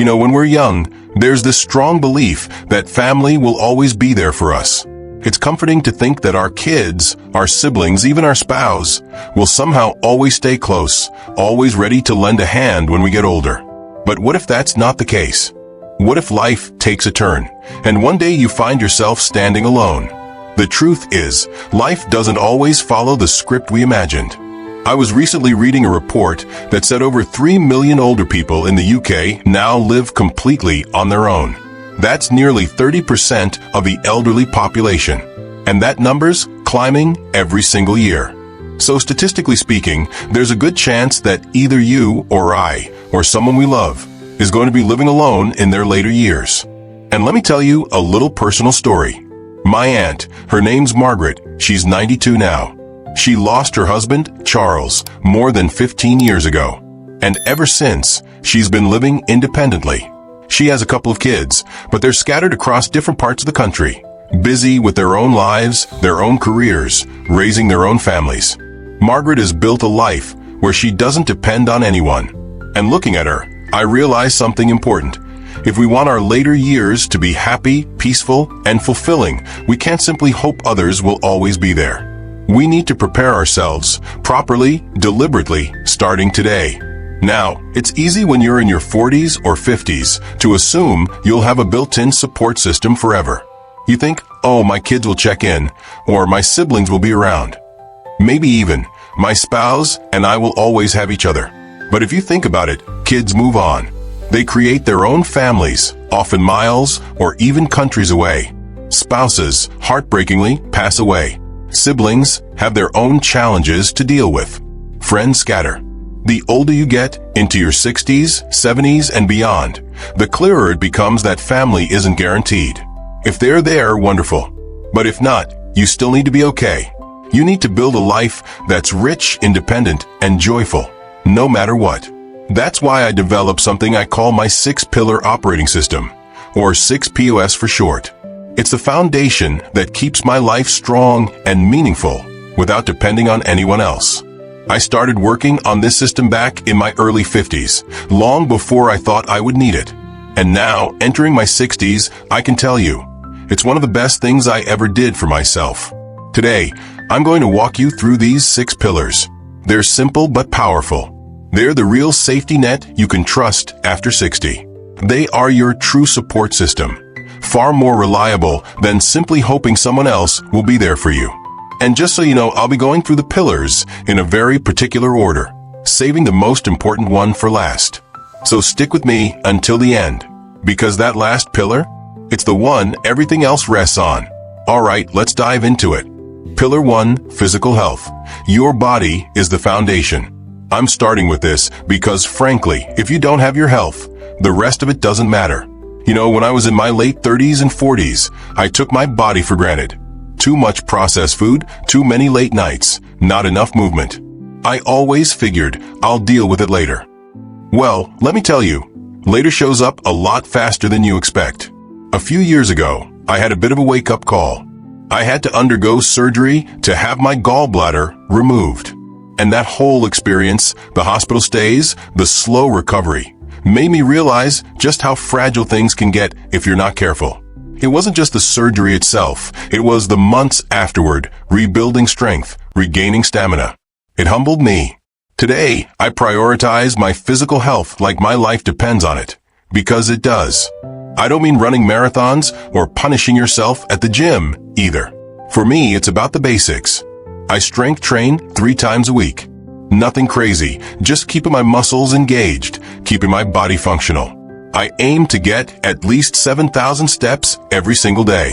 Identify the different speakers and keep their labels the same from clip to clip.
Speaker 1: When we're young, there's this strong belief that family will always be there for us. It's comforting to think that our kids, our siblings, even our spouse, will somehow always stay close, always ready to lend a hand when we get older. But what if that's not the case? What if life takes a turn, and one day you find yourself standing alone? The truth is, life doesn't always follow the script we imagined. I was recently reading a report that said over 3 million older people in the UK now live completely on their own. That's nearly 30% of the elderly population, and that number's climbing every single year. So statistically speaking, there's a good chance that either you or I, or someone we love, is going to be living alone in their later years. And let me tell you a little personal story. My aunt, her name's Margaret, she's 92 now. She lost her husband, Charles, more than 15 years ago. And ever since, she's been living independently. She has a couple of kids, but they're scattered across different parts of the country, busy with their own lives, their own careers, raising their own families. Margaret has built a life where she doesn't depend on anyone. And looking at her, I realize something important. If we want our later years to be happy, peaceful, and fulfilling, we can't simply hope others will always be there. We need to prepare ourselves properly, deliberately, starting today. Now, it's easy when you're in your 40s or 50s to assume you'll have a built-in support system forever. You think, oh, my kids will check in, or my siblings will be around. Maybe even, my spouse and I will always have each other. But if you think about it, kids move on. They create their own families, often miles or even countries away. Spouses, heartbreakingly, pass away. Siblings have their own challenges to deal with. Friends scatter. The older you get, into your 60s, 70s, and beyond, the clearer it becomes that family isn't guaranteed. If they're there, wonderful. But if not, you still need to be okay. You need to build a life that's rich, independent, and joyful, no matter what. That's why I developed something I call my 6-pillar operating system, or 6POS for short. It's the foundation that keeps my life strong and meaningful without depending on anyone else. I started working on this system back in my early 50s, long before I thought I would need it. And now, entering my 60s, I can tell you, it's one of the best things I ever did for myself. Today, I'm going to walk you through these 6 pillars. They're simple but powerful. They're the real safety net you can trust after 60. They are your true support system, far more reliable than simply hoping someone else will be there for you. And just so you know, I'll be going through the pillars in a very particular order, saving the most important one for last. So stick with me until the end, because that last pillar, it's the one everything else rests on. All right, let's dive into it. Pillar 1, physical health. Your body is the foundation. I'm starting with this because, frankly, if you don't have your health, the rest of it doesn't matter. When I was in my late 30s and 40s, I took my body for granted. Too much processed food, too many late nights, not enough movement. I always figured I'll deal with it later. Well, let me tell you, later shows up a lot faster than you expect. A few years ago, I had a bit of a wake-up call. I had to undergo surgery to have my gallbladder removed. And that whole experience, the hospital stays, the slow recovery, made me realize just how fragile things can get if you're not careful. It wasn't just the surgery itself, it was the months afterward, rebuilding strength, regaining stamina. It humbled me. Today, I prioritize my physical health like my life depends on it, because it does. I don't mean running marathons or punishing yourself at the gym, either. For me, it's about the basics. I strength train 3 times a week. Nothing crazy, just keeping my muscles engaged, keeping my body functional. I aim to get at least 7,000 steps every single day.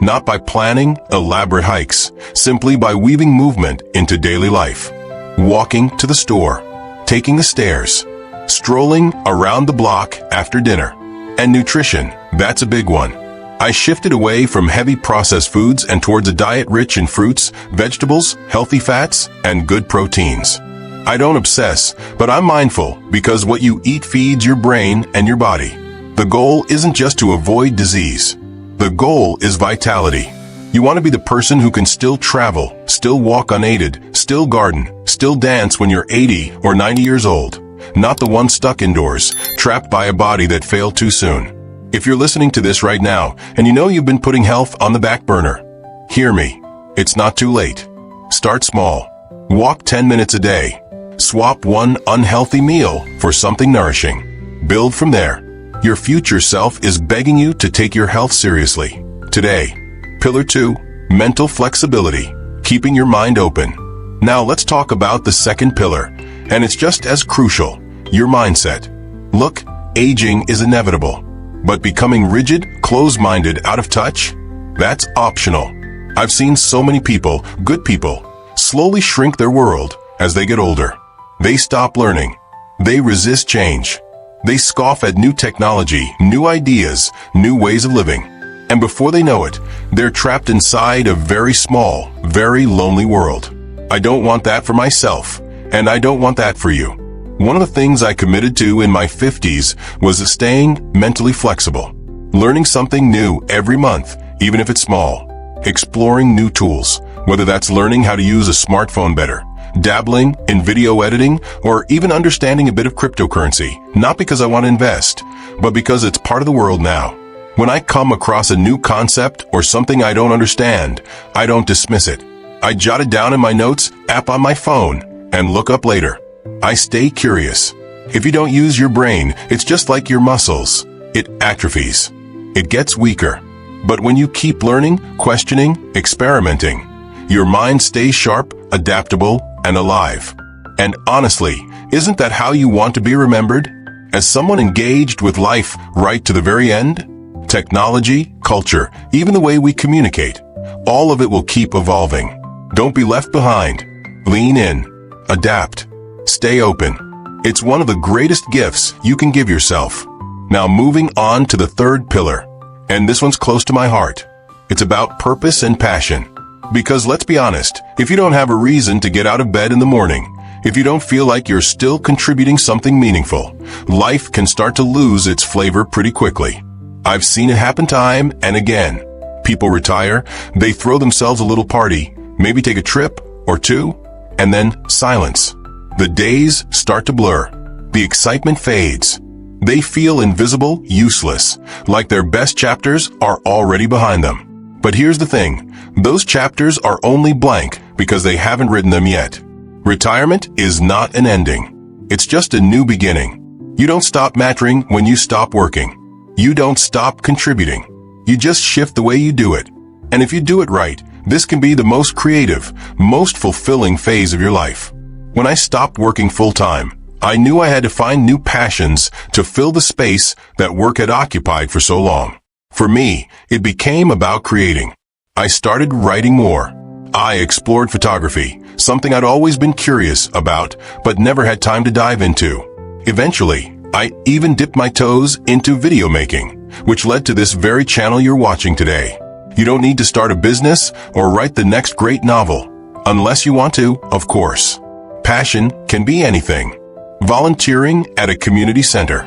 Speaker 1: Not by planning elaborate hikes, simply by weaving movement into daily life. Walking to the store, taking the stairs, strolling around the block after dinner. And nutrition, that's a big one. I shifted away from heavy processed foods and towards a diet rich in fruits, vegetables, healthy fats, and good proteins. I don't obsess, but I'm mindful because what you eat feeds your brain and your body. The goal isn't just to avoid disease. The goal is vitality. You want to be the person who can still travel, still walk unaided, still garden, still dance when you're 80 or 90 years old. not the one stuck indoors, trapped by a body that failed too soon. If you're listening to this right now, and you know you've been putting health on the back burner, hear me. It's not too late. Start small. Walk 10 minutes a day. Swap one unhealthy meal for something nourishing. Build from there. Your future self is begging you to take your health seriously. Today, Pillar 2, mental flexibility, keeping your mind open. Now let's talk about the second pillar, and it's just as crucial, your mindset. Look, aging is inevitable, but becoming rigid, closed-minded, out of touch, that's optional. I've seen so many people, good people, slowly shrink their world as they get older. They stop learning. They resist change. They scoff at new technology, new ideas, new ways of living. And before they know it, they're trapped inside a very small, very lonely world. I don't want that for myself, and I don't want that for you. One of the things I committed to in my 50s was staying mentally flexible, learning something new every month, even if it's small, exploring new tools, whether that's learning how to use a smartphone better, dabbling in video editing, or even understanding a bit of cryptocurrency, not because I want to invest, but because it's part of the world now. When I come across a new concept or something I don't understand, I don't dismiss it. I jot it down in my notes app on my phone and look up later. I stay curious. If you don't use your brain, it's just like your muscles. It atrophies. It gets weaker. But when you keep learning, questioning, experimenting, your mind stays sharp, adaptable, and alive. And honestly, isn't that how you want to be remembered? As someone engaged with life right to the very end? Technology, culture, even the way we communicate, all of it will keep evolving. Don't be left behind. Lean in. Adapt. Stay open. It's one of the greatest gifts you can give yourself. Now moving on to the third pillar. And this one's close to my heart. It's about purpose and passion. Because let's be honest, if you don't have a reason to get out of bed in the morning, if you don't feel like you're still contributing something meaningful, life can start to lose its flavor pretty quickly. I've seen it happen time and again. People retire, they throw themselves a little party, maybe take a trip or two, and then silence. The days start to blur. The excitement fades. They feel invisible, useless, like their best chapters are already behind them. But here's the thing, those chapters are only blank because they haven't written them yet. Retirement is not an ending. It's just a new beginning. You don't stop mattering when you stop working. You don't stop contributing. You just shift the way you do it. And if you do it right, this can be the most creative, most fulfilling phase of your life. When I stopped working full-time, I knew I had to find new passions to fill the space that work had occupied for so long. For me, it became about creating. I started writing more. I explored photography, something I'd always been curious about, but never had time to dive into. Eventually, I even dipped my toes into video making, which led to this very channel you're watching today. You don't need to start a business or write the next great novel, unless you want to, of course. Passion can be anything. Volunteering at a community center,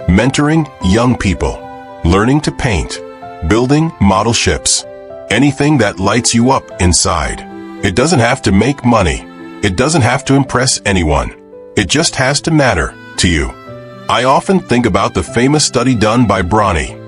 Speaker 1: mentoring young people, learning to paint, building model ships, anything that lights you up inside. It doesn't have to make money. It doesn't have to impress anyone. It just has to matter to you. I often think about the famous study done by Bronnie,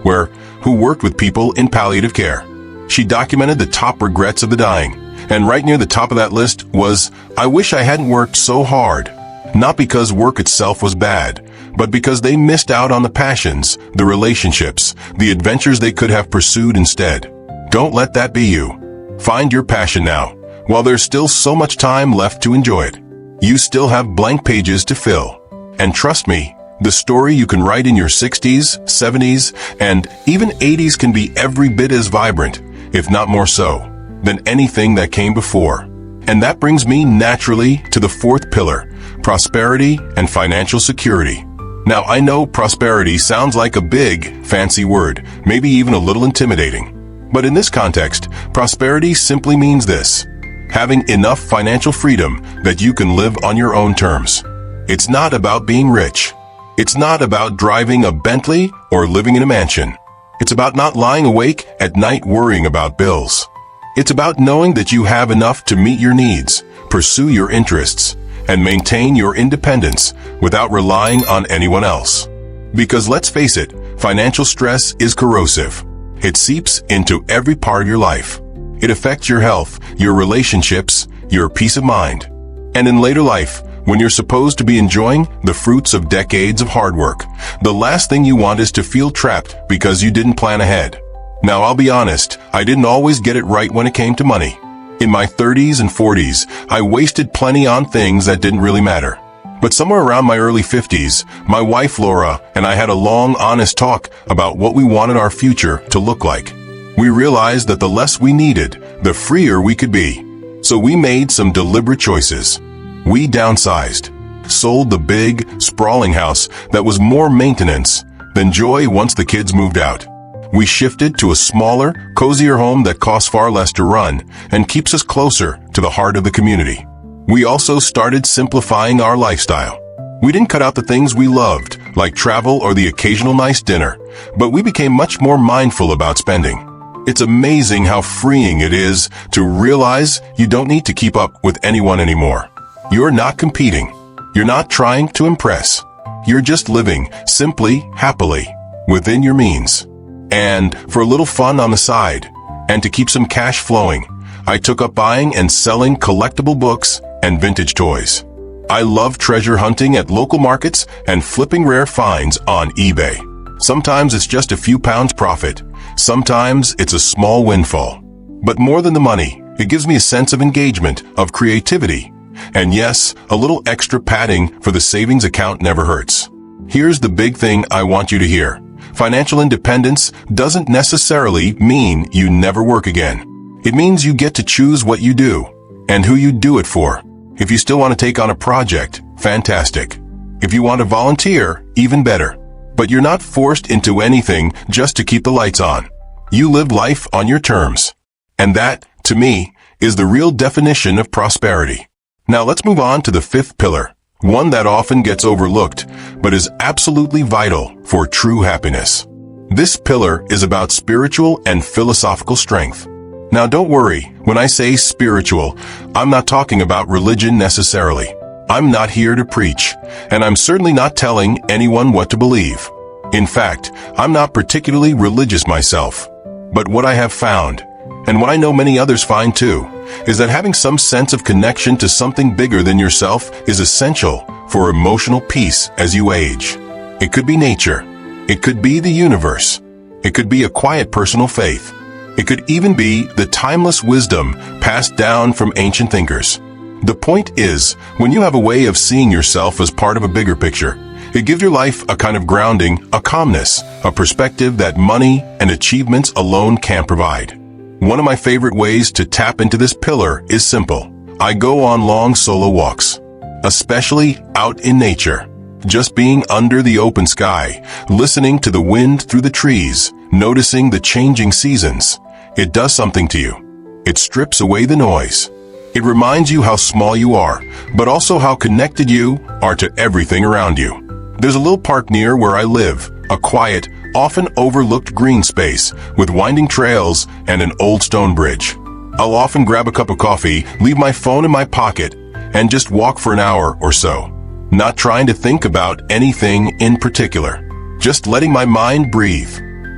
Speaker 1: who worked with people in palliative care. She documented the top regrets of the dying, and right near the top of that list was, "I wish I hadn't worked so hard." Not because work itself was bad, but because they missed out on the passions, the relationships, the adventures they could have pursued instead. Don't let that be you. Find your passion now, while there's still so much time left to enjoy it. You still have blank pages to fill. And trust me, the story you can write in your 60s, 70s, and even 80s can be every bit as vibrant, if not more so, than anything that came before. And that brings me naturally to the fourth pillar, prosperity and financial security. Now, I know prosperity sounds like a big, fancy word, maybe even a little intimidating. But in this context, prosperity simply means this: having enough financial freedom that you can live on your own terms. It's not about being rich. It's not about driving a Bentley or living in a mansion. It's about not lying awake at night worrying about bills. It's about knowing that you have enough to meet your needs, pursue your interests, and maintain your independence without relying on anyone else. Because let's face it, financial stress is corrosive. It seeps into every part of your life. It affects your health, your relationships, your peace of mind. And in later life, when you're supposed to be enjoying the fruits of decades of hard work, the last thing you want is to feel trapped because you didn't plan ahead. Now, I'll be honest, I didn't always get it right when it came to money. In my 30s and 40s, I wasted plenty on things that didn't really matter. But somewhere around my early 50s, my wife Laura and I had a long, honest talk about what we wanted our future to look like. We realized that the less we needed, the freer we could be. So we made some deliberate choices. We downsized, sold the big, sprawling house that was more maintenance than joy once the kids moved out. We shifted to a smaller, cozier home that costs far less to run and keeps us closer to the heart of the community. We also started simplifying our lifestyle. We didn't cut out the things we loved, like travel or the occasional nice dinner, but we became much more mindful about spending. It's amazing how freeing it is to realize you don't need to keep up with anyone anymore. You're not competing. You're not trying to impress. You're just living simply, happily, within your means. And for a little fun on the side, and to keep some cash flowing, I took up buying and selling collectible books and vintage toys. I love treasure hunting at local markets and flipping rare finds on eBay. Sometimes it's just a few pounds profit. Sometimes it's a small windfall. But more than the money, it gives me a sense of engagement, of creativity. And yes, a little extra padding for the savings account never hurts. Here's the big thing I want you to hear. Financial independence doesn't necessarily mean you never work again. It means you get to choose what you do and who you do it for. If you still want to take on a project, fantastic. If you want to volunteer, even better. But you're not forced into anything just to keep the lights on. You live life on your terms. And that, to me, is the real definition of prosperity. Now let's move on to the fifth pillar, one that often gets overlooked, but is absolutely vital for true happiness. This pillar is about spiritual and philosophical strength. Now don't worry, when I say spiritual, I'm not talking about religion necessarily. I'm not here to preach, and I'm certainly not telling anyone what to believe. In fact, I'm not particularly religious myself. But what I have found, and what I know many others find too, is that having some sense of connection to something bigger than yourself is essential for emotional peace as you age. It could be nature. It could be the universe. It could be a quiet personal faith. It could even be the timeless wisdom passed down from ancient thinkers. The point is, when you have a way of seeing yourself as part of a bigger picture, it gives your life a kind of grounding, a calmness, a perspective that money and achievements alone can't provide. One of my favorite ways to tap into this pillar is simple. I go on long solo walks, especially out in nature. Just being under the open sky, listening to the wind through the trees, noticing the changing seasons. It does something to you. It strips away the noise. It reminds you how small you are, but also how connected you are to everything around you. There's a little park near where I live, a quiet, often overlooked green space with winding trails and an old stone bridge. I'll often grab a cup of coffee, leave my phone in my pocket, and just walk for an hour or so. Not trying to think about anything in particular, just letting my mind breathe.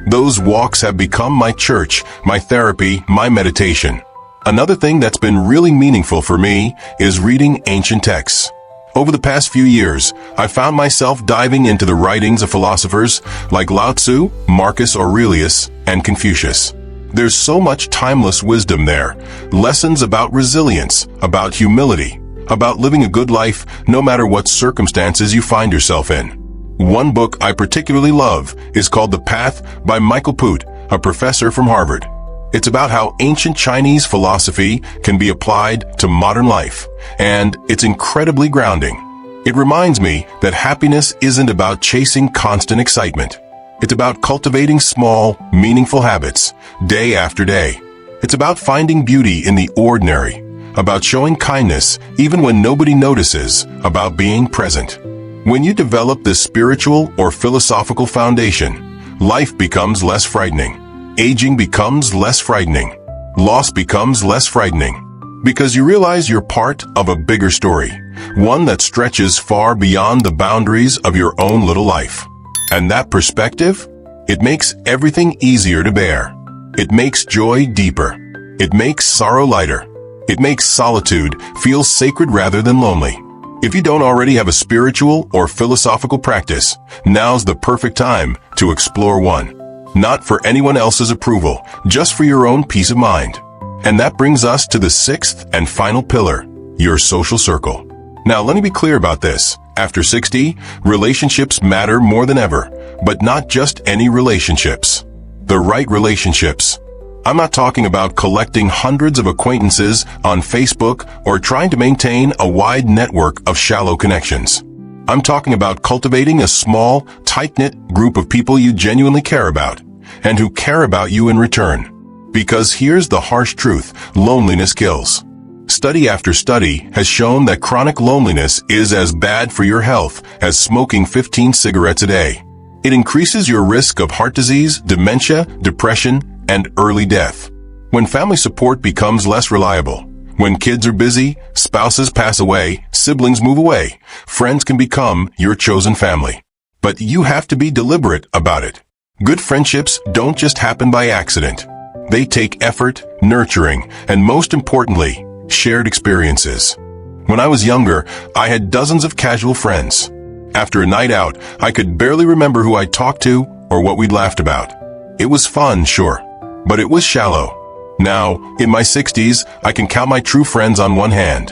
Speaker 1: Those walks have become my church, my therapy, my meditation. Another thing that's been really meaningful for me is reading ancient texts. Over the past few years, I found myself diving into the writings of philosophers like Lao Tzu, Marcus Aurelius, and Confucius. There's so much timeless wisdom there, lessons about resilience, about humility, about living a good life no matter what circumstances you find yourself in. One book I particularly love is called The Path by Michael Poot, a professor from Harvard. It's about how ancient Chinese philosophy can be applied to modern life, and it's incredibly grounding. It reminds me that happiness isn't about chasing constant excitement. It's about cultivating small, meaningful habits, day after day. It's about finding beauty in the ordinary, about showing kindness even when nobody notices, about being present. When you develop this spiritual or philosophical foundation, life becomes less frightening. Aging becomes less frightening. Loss becomes less frightening. Because you realize you're part of a bigger story, one that stretches far beyond the boundaries of your own little life. And that perspective? It makes everything easier to bear. It makes joy deeper. It makes sorrow lighter. It makes solitude feel sacred rather than lonely. If you don't already have a spiritual or philosophical practice, now's the perfect time to explore one. Not for anyone else's approval, just for your own peace of mind. And that brings us to the sixth and final pillar, your social circle. Now, let me be clear about this. After 60, relationships matter more than ever, but not just any relationships. The right relationships. I'm not talking about collecting hundreds of acquaintances on Facebook or trying to maintain a wide network of shallow connections. I'm talking about cultivating a small, tight-knit group of people you genuinely care about, and who care about you in return. Because here's the harsh truth, loneliness kills. Study after study has shown that chronic loneliness is as bad for your health as smoking 15 cigarettes a day. It increases your risk of heart disease, dementia, depression, and early death. When family support becomes less reliable, when kids are busy, spouses pass away, siblings move away, friends can become your chosen family. But you have to be deliberate about it. Good friendships don't just happen by accident. They take effort, nurturing, and most importantly, shared experiences. When I was younger, I had dozens of casual friends. After a night out, I could barely remember who I talked to or what we'd laughed about. It was fun, sure, but it was shallow. Now, in my 60s, I can count my true friends on one hand.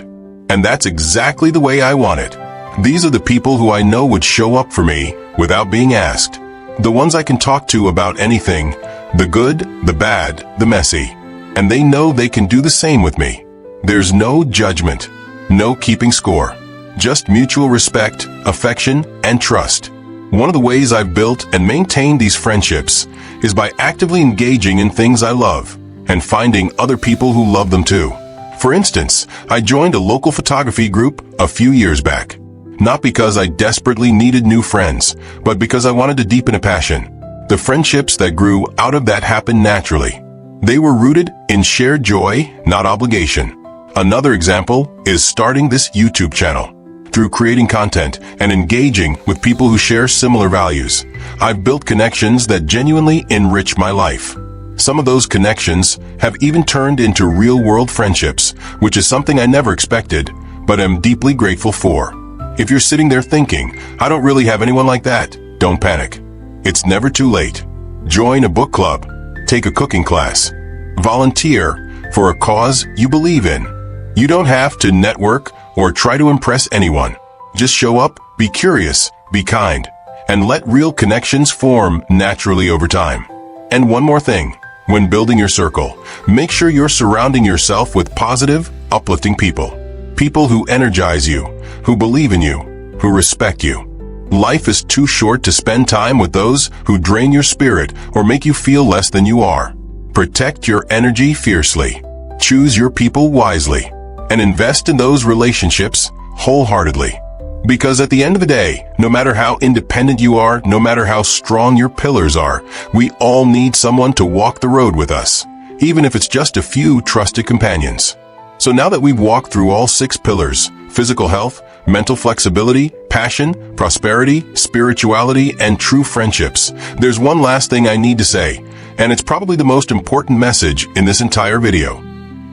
Speaker 1: And that's exactly the way I want it. These are the people who I know would show up for me without being asked. The ones I can talk to about anything, the good, the bad, the messy. And they know they can do the same with me. There's no judgment, no keeping score. Just mutual respect, affection, and trust. One of the ways I've built and maintained these friendships is by actively engaging in things I love and finding other people who love them too. For instance, I joined a local photography group a few years back. Not because I desperately needed new friends, but because I wanted to deepen a passion. The friendships that grew out of that happened naturally. They were rooted in shared joy, not obligation. Another example is starting this YouTube channel. Through creating content and engaging with people who share similar values, I've built connections that genuinely enrich my life. Some of those connections have even turned into real-world friendships, which is something I never expected, but am deeply grateful for. If you're sitting there thinking, I don't really have anyone like that, don't panic. It's never too late. Join a book club, take a cooking class, volunteer for a cause you believe in. You don't have to network or try to impress anyone. Just show up, be curious, be kind, and let real connections form naturally over time. And one more thing, when building your circle, make sure you're surrounding yourself with positive, uplifting people. People who energize you, who believe in you, who respect you. Life is too short to spend time with those who drain your spirit or make you feel less than you are. Protect your energy fiercely. Choose your people wisely. And invest in those relationships wholeheartedly. Because at the end of the day, no matter how independent you are, no matter how strong your pillars are, we all need someone to walk the road with us, even if it's just a few trusted companions. So now that we've walked through all 6 pillars, physical health, mental flexibility, passion, prosperity, spirituality, and true friendships, there's one last thing I need to say, and it's probably the most important message in this entire video.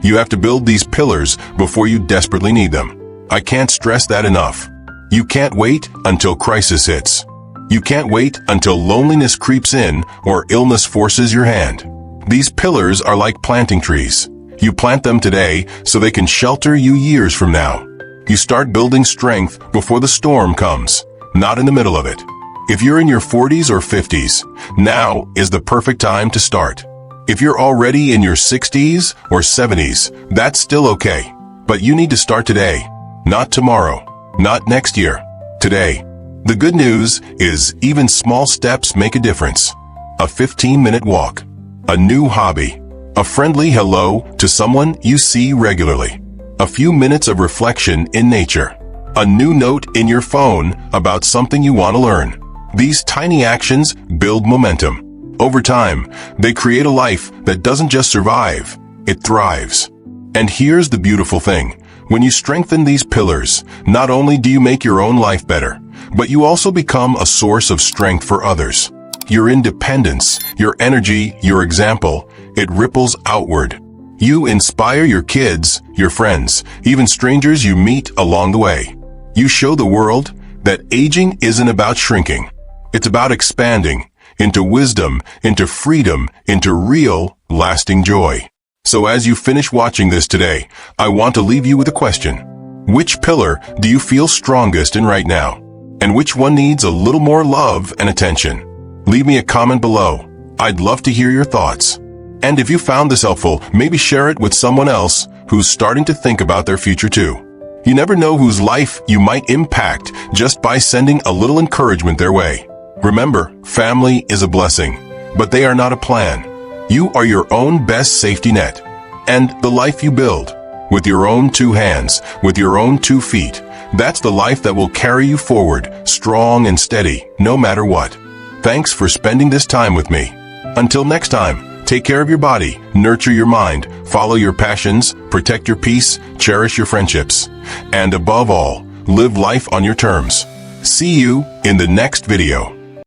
Speaker 1: You have to build these pillars before you desperately need them. I can't stress that enough. You can't wait until crisis hits. You can't wait until loneliness creeps in or illness forces your hand. These pillars are like planting trees. You plant them today so they can shelter you years from now. You start building strength before the storm comes, not in the middle of it. If you're in your 40s or 50s, now is the perfect time to start. If you're already in your 60s or 70s, that's still okay. But you need to start today, not tomorrow, not next year, today. The good news is even small steps make a difference. A 15-minute walk, a new hobby, a friendly hello to someone you see regularly, a few minutes of reflection in nature, a new note in your phone about something you want to learn. These tiny actions build momentum. Over time, they create a life that doesn't just survive, it thrives. And here's the beautiful thing. When you strengthen these pillars, not only do you make your own life better, but you also become a source of strength for others. Your independence, your energy, your example, it ripples outward. You inspire your kids, your friends, even strangers you meet along the way. You show the world that aging isn't about shrinking. It's about expanding into wisdom, into freedom, into real, lasting joy. So as you finish watching this today, I want to leave you with a question. Which pillar do you feel strongest in right now? And which one needs a little more love and attention? Leave me a comment below. I'd love to hear your thoughts. And if you found this helpful, maybe share it with someone else who's starting to think about their future too. You never know whose life you might impact just by sending a little encouragement their way. Remember, family is a blessing, but they are not a plan. You are your own best safety net. And the life you build, with your own 2 hands, with your own 2 feet, that's the life that will carry you forward, strong and steady, no matter what. Thanks for spending this time with me. Until next time, take care of your body, nurture your mind, follow your passions, protect your peace, cherish your friendships, and above all, live life on your terms. See you in the next video.